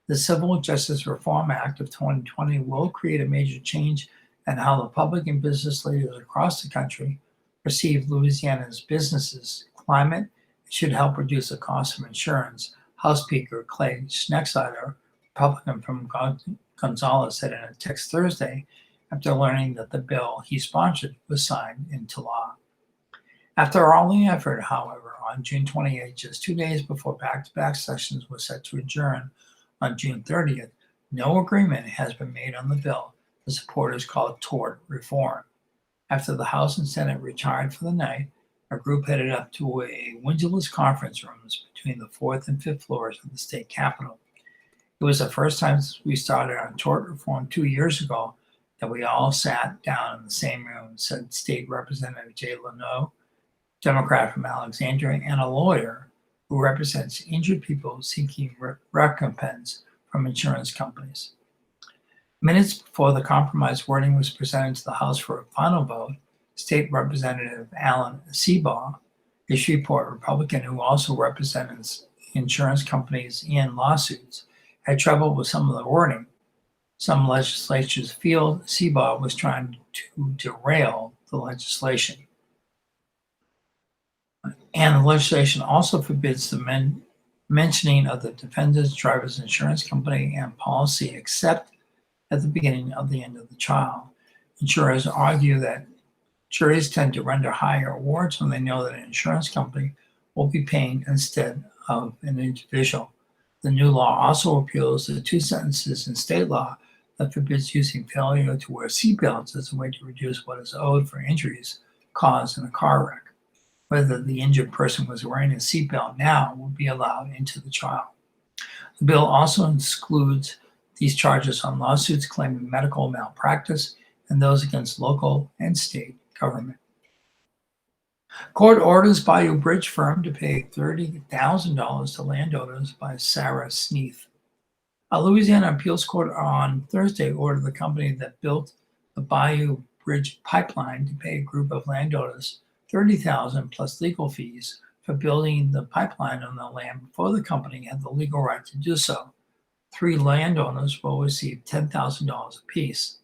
The Civil Justice Reform Act of 2020 will create a major change in how the public and business leaders across the country perceive Louisiana's businesses' climate. It should help reduce the cost of insurance, House Speaker Clay Schneckseider, Republican from Gonzales, said in a text Thursday after learning that the bill he sponsored was signed into law. After all the effort, however, on June 28, just 2 days before back-to-back sessions were set to adjourn on June 30th, no agreement has been made on the bill the supporters call tort reform. After the House and Senate retired for the night, a group headed up to a windowless conference rooms between the 4th and 5th floors of the state capitol. It was the first time since we started on tort reform 2 years ago that we all sat down in the same room, said State Representative Jay Leno, Democrat from Alexandria, and a lawyer who represents injured people seeking recompense from insurance companies. Minutes before the compromise wording was presented to the House for a final vote, State Representative Alan Seabaugh, a Shreveport Republican who also represents insurance companies in lawsuits, had trouble with some of the wording. Some legislators feel Seabaugh was trying to derail the legislation. And the legislation also forbids the mentioning of the defendant's driver's insurance company and policy except at the beginning of the end of the trial. Insurers argue that juries tend to render higher awards when they know that an insurance company will be paying instead of an individual. The new law also repeals the 2 sentences in state law that forbids using failure to wear seatbelts as a way to reduce what is owed for injuries caused in a car wreck. Whether the injured person was wearing a seatbelt now will be allowed into the trial. The bill also excludes these charges on lawsuits claiming medical malpractice and those against local and state government. Court orders Bayou Bridge firm to pay $30,000 to landowners by Sarah Sneath. A Louisiana appeals court on Thursday ordered the company that built the Bayou Bridge pipeline to pay a group of landowners $30,000 plus legal fees for building the pipeline on the land before the company had the legal right to do so. 3 landowners will receive $10,000 apiece.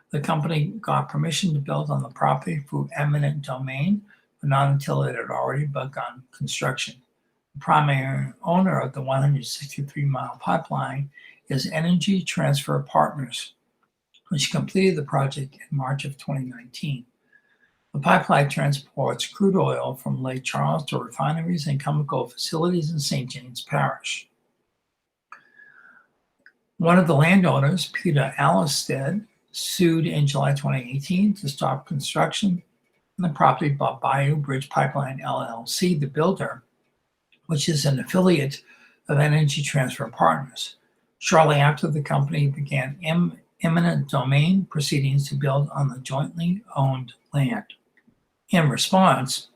The company got permission to build on the property through eminent domain, but not until it had already begun construction. The primary owner of the 163-mile pipeline is Energy Transfer Partners, which completed the project in March of 2019. The pipeline transports crude oil from Lake Charles to refineries and chemical facilities in St. James Parish. One of the landowners, Peter Allistead, sued in July 2018 to stop construction on the property by Bayou Bridge Pipeline LLC, the builder, which is an affiliate of Energy Transfer Partners. Shortly after, the company began eminent domain proceedings to build on the jointly owned land. In response,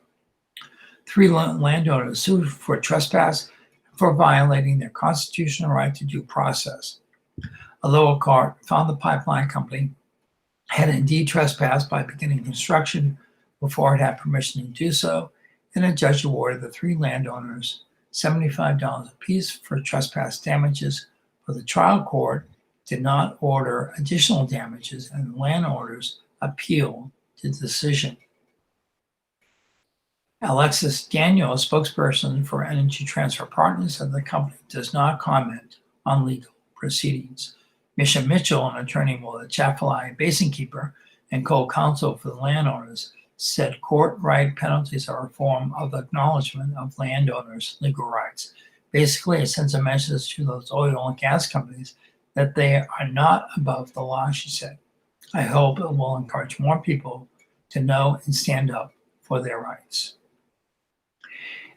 3 landowners sued for trespass for violating their constitutional right to due process. A lower court found the pipeline company had indeed trespassed by beginning construction before it had permission to do so, and a judge awarded the 3 landowners $75 apiece for trespass damages, but the trial court did not order additional damages, and the landowners appealed the decision. Alexis Daniel, a spokesperson for Energy Transfer Partners, said the company does not comment on legal proceedings. Misha Mitchell, an attorney with the Chaffalay Basin Keeper and co-counsel for the landowners, said court-right penalties are a form of acknowledgement of landowners' legal rights. Basically, it sends a message to those oil and gas companies that they are not above the law, she said. I hope it will encourage more people to know and stand up for their rights.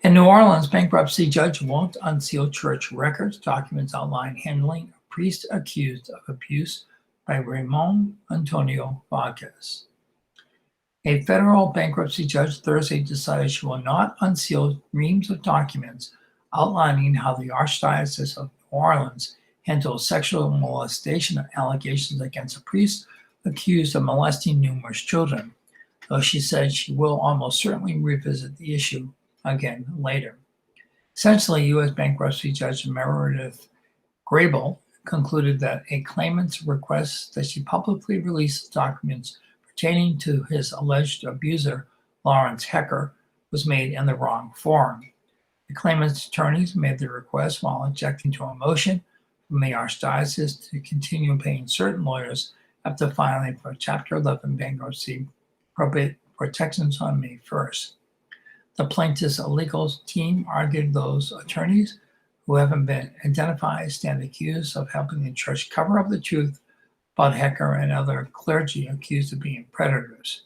In New Orleans, bankruptcy judge won't unseal church records. Documents outline handling a priest accused of abuse by Ramon Antonio Vargas. A federal bankruptcy judge Thursday decided she will not unseal reams of documents outlining how the Archdiocese of New Orleans handled sexual molestation allegations against a priest accused of molesting numerous children, though she said she will almost certainly revisit the issue again later. Essentially, U.S. bankruptcy judge Meredith Grable concluded that a claimant's request that she publicly release documents pertaining to his alleged abuser, Lawrence Hecker, was made in the wrong forum. The claimant's attorneys made the request while objecting to a motion from the Archdiocese to continue paying certain lawyers after filing for Chapter 11 bankruptcy protections on May 1st. The plaintiff's legal team argued those attorneys who haven't been identified stand accused of helping the church cover up the truth about Hecker and other clergy accused of being predators.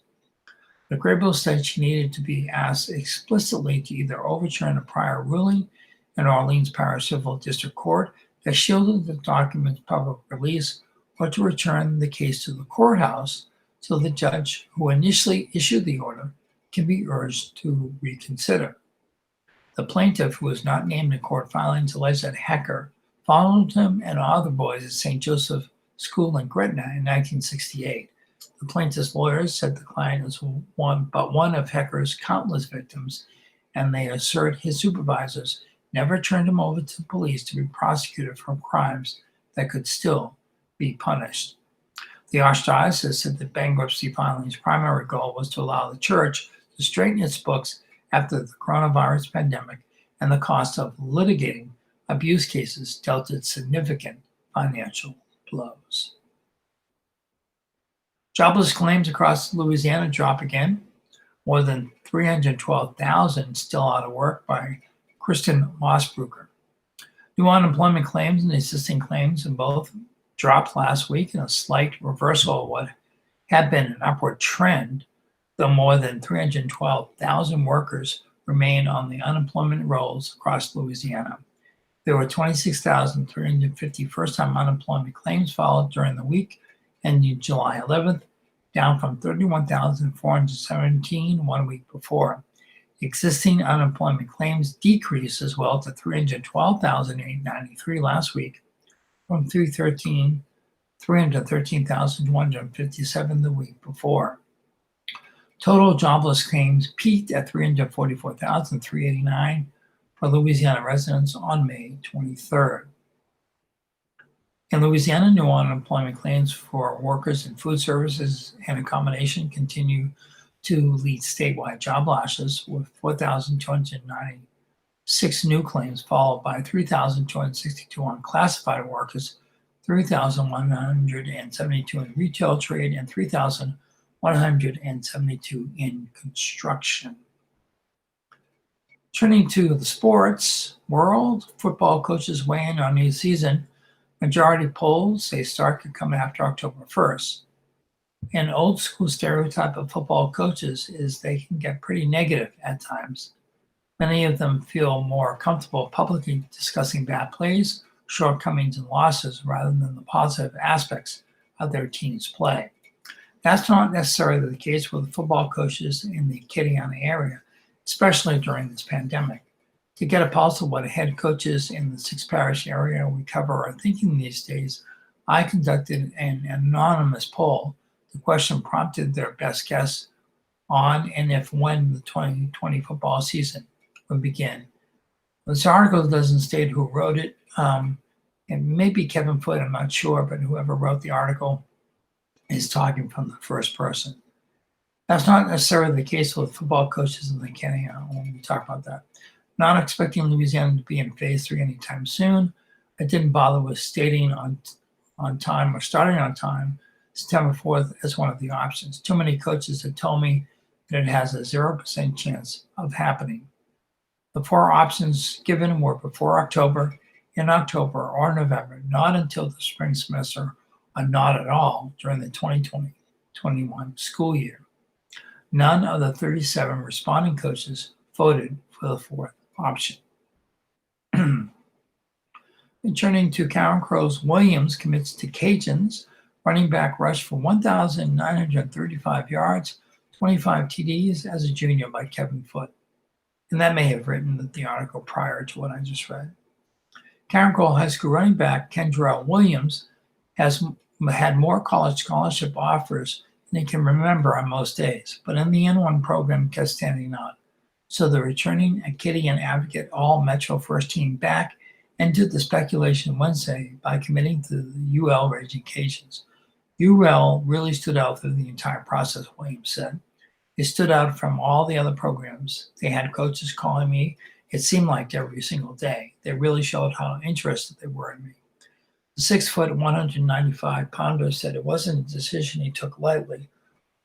The Grable said she needed to be asked explicitly to either overturn a prior ruling in Orleans Parish Civil District Court that shielded the document's public release, or to return the case to the courthouse so the judge who initially issued the order can be urged to reconsider. The plaintiff, who was not named in court filings, alleged that Hecker followed him and other boys at St. Joseph School in Gretna in 1968. The plaintiff's lawyers said the client is one of Hecker's countless victims, and they assert his supervisors never turned him over to police to be prosecuted for crimes that could still be punished. The Archdiocese said the bankruptcy filing's primary goal was to allow the church to straighten its books after the coronavirus pandemic and the cost of litigating abuse cases dealt it significant financial blows. Jobless claims across Louisiana drop again. More than 312,000 still out of work by Kristen Mossbrucker. New unemployment claims and existing claims in both dropped last week in a slight reversal of what had been an upward trend, though more than 312,000 workers remain on the unemployment rolls across Louisiana. There were 26,350 first-time unemployment claims filed during the week ending July 11th, down from 31,417 1 week before. Existing unemployment claims decreased as well to 312,893 last week, from 313,257 the week before. Total jobless claims peaked at 344,389 for Louisiana residents on May 23rd. In Louisiana, new unemployment claims for workers in food services and accommodation continue to lead statewide job losses, with 4,296 new claims, followed by 3,262 unclassified workers, 3,172 in retail trade, and 3,172 in construction. Turning to the sports world, football coaches weigh in on new season. Majority polls say start could come after October 1st. An old school stereotype of football coaches is they can get pretty negative at times. Many of them feel more comfortable publicly discussing bad plays, shortcomings, and losses rather than the positive aspects of their team's play. That's not necessarily the case with football coaches in the Acadiana area, especially during this pandemic. To get a pulse of what head coaches in the 6-parish area we cover are thinking these days, I conducted an anonymous poll. The question prompted their best guess on and if when the 2020 football season would begin. This article doesn't state who wrote it. It may be Kevin Foote, I'm not sure, but whoever wrote the article is talking from the first person. That's not necessarily the case with football coaches in the Acadiana when we talk about that. Not expecting Louisiana to be in phase 3 anytime soon. I didn't bother with stating on time or starting on time September 4th as one of the options. Too many coaches have told me that it has a 0% chance of happening. The 4 options given were before October, in October, or November, not until the spring semester, or not at all during the 2020-21 school year. None of the 37 responding coaches voted for the 4th option. Turning to Karen Crow's Williams commits to Cajuns. Running back rushed for 1,935 yards, 25 TDs as a junior by Kevin Foote. And that may have written the article prior to what I just read. Karen Crow High School running back Kendrell Williams has had more college scholarship offers than he can remember on most days, but in the N1 program kept standing out. So the returning Acadian Advocate All-Metro first team back ended the speculation Wednesday by committing to the UL Raging Cajuns. UL really stood out through the entire process, Williams said. It stood out from all the other programs. They had coaches calling me, it seemed like every single day. They really showed how interested they were in me. The 6-foot, 195-pounder said it wasn't a decision he took lightly.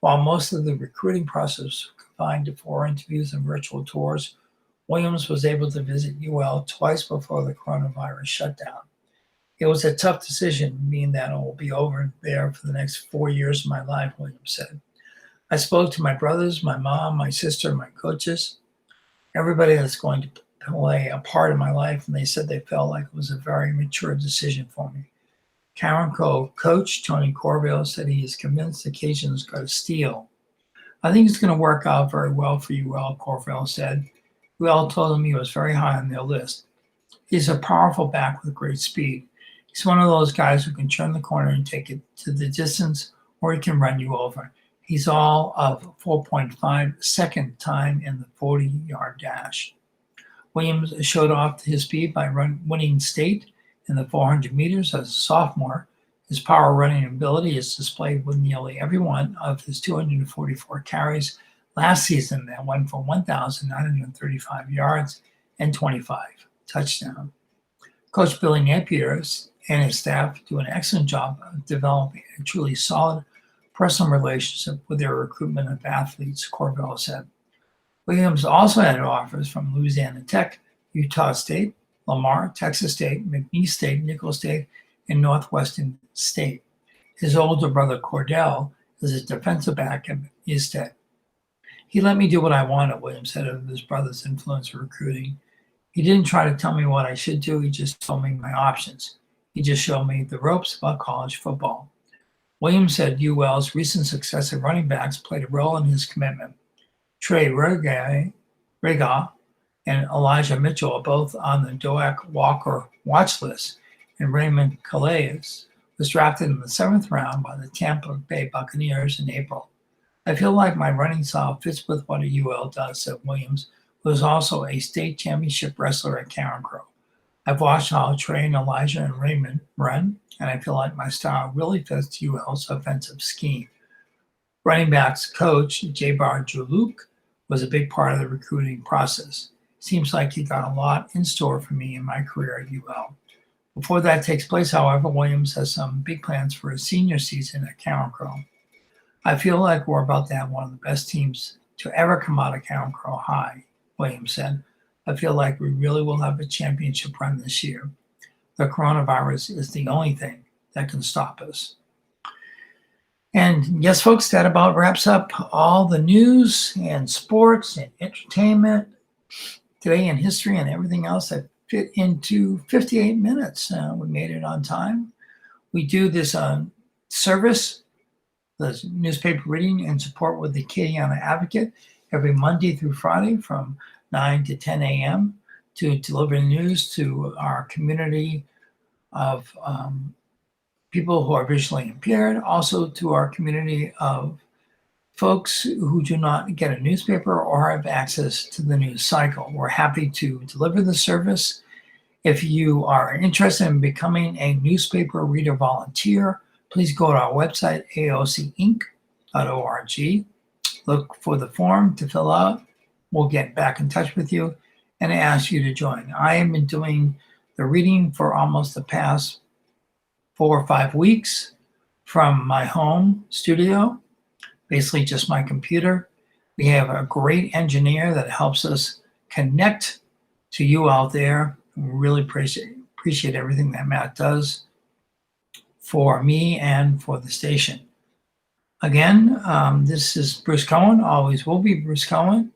While most of the recruiting process was confined to 4 interviews and virtual tours, Williams was able to visit UL twice before the coronavirus shutdown. It was a tough decision, meaning that it will be over there for the next 4 years of my life, Williams said. I spoke to my brothers, my mom, my sister, my coaches, everybody that's going to play a part in my life, and they said they felt like it was a very mature decision for me. Karen Crow coach Tony Corville said he is convinced the Cajuns got a steal. I think it's going to work out very well for UL, Corville said. UL told him he was very high on their list. He's a powerful back with great speed. He's one of those guys who can turn the corner and take it to the distance, or he can run you over. He's all of 4.5 second time in the 40-yard dash. Williams showed off his speed by winning state in the 400 meters as a sophomore. His power running ability is displayed with nearly every one of his 244 carries last season that went for 1,935 yards and 25 touchdowns. Coach Billy Napier and his staff do an excellent job of developing a truly solid personal relationship with their recruitment of athletes, Corville said. Williams also had offers from Louisiana Tech, Utah State, Lamar, Texas State, McNeese State, Nicholls State, and Northwestern State. His older brother Cordell is a defensive back at McNeese State. He let me do what I wanted, Williams said of his brother's influence in recruiting. He didn't try to tell me what I should do, he just told me my options. He just showed me the ropes about college football. Williams said UL's recent success at running backs played a role in his commitment. Trey Rega and Elijah Mitchell are both on the Doak Walker watch list, and Raymond Calais was drafted in the 7th round by the Tampa Bay Buccaneers in April. I feel like my running style fits with what a UL does, said Williams, who is also a state championship wrestler at Karen Crow. I've watched how Trey and Elijah and Raymond run, and I feel like my style really fits UL's offensive scheme. Running backs coach J-Bar Juluk was a big part of the recruiting process. Seems like he got a lot in store for me in my career at UL. Before that takes place, however, Williams has some big plans for his senior season at Karen Crow. I feel like we're about to have one of the best teams to ever come out of Karen Crow High, Williams said. I feel like we really will have a championship run this year. The coronavirus is the only thing that can stop us. And yes, folks, that about wraps up all the news and sports and entertainment today in history and everything else that fit into 58 minutes. We made it on time. We do this service, the newspaper reading and support with the Acadiana Advocate every Monday through Friday from 9 to 10 a.m. to deliver news to our community of people who are visually impaired, also to our community of folks who do not get a newspaper or have access to the news cycle. We're happy to deliver the service. If you are interested in becoming a newspaper reader volunteer, please go to our website, aocinc.org. Look for the form to fill out. We'll get back in touch with you and ask you to join. I have been doing the reading for almost the past 4 or 5 weeks from my home studio, basically just my computer. We have a great engineer that helps us connect to you out there. We really appreciate everything that Matt does for me and for the station. Again, this is Bruce Cohen, always will be Bruce Cohen.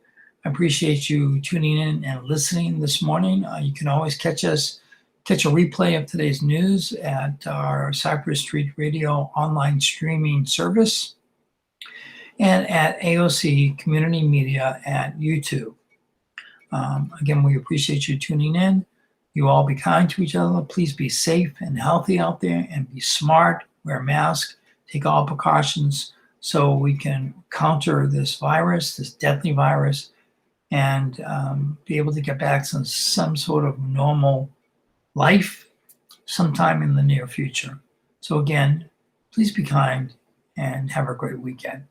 I appreciate you tuning in and listening this morning. You can always catch a replay of today's news at our Cypress Street Radio online streaming service and at AOC Community Media at YouTube. Again, we appreciate you tuning in. You all be kind to each other. Please be safe and healthy out there and be smart. Wear a mask. Take all precautions so we can counter this virus, this deadly virus, and be able to get back to some sort of normal life sometime in the near future. So again, please be kind and have a great weekend.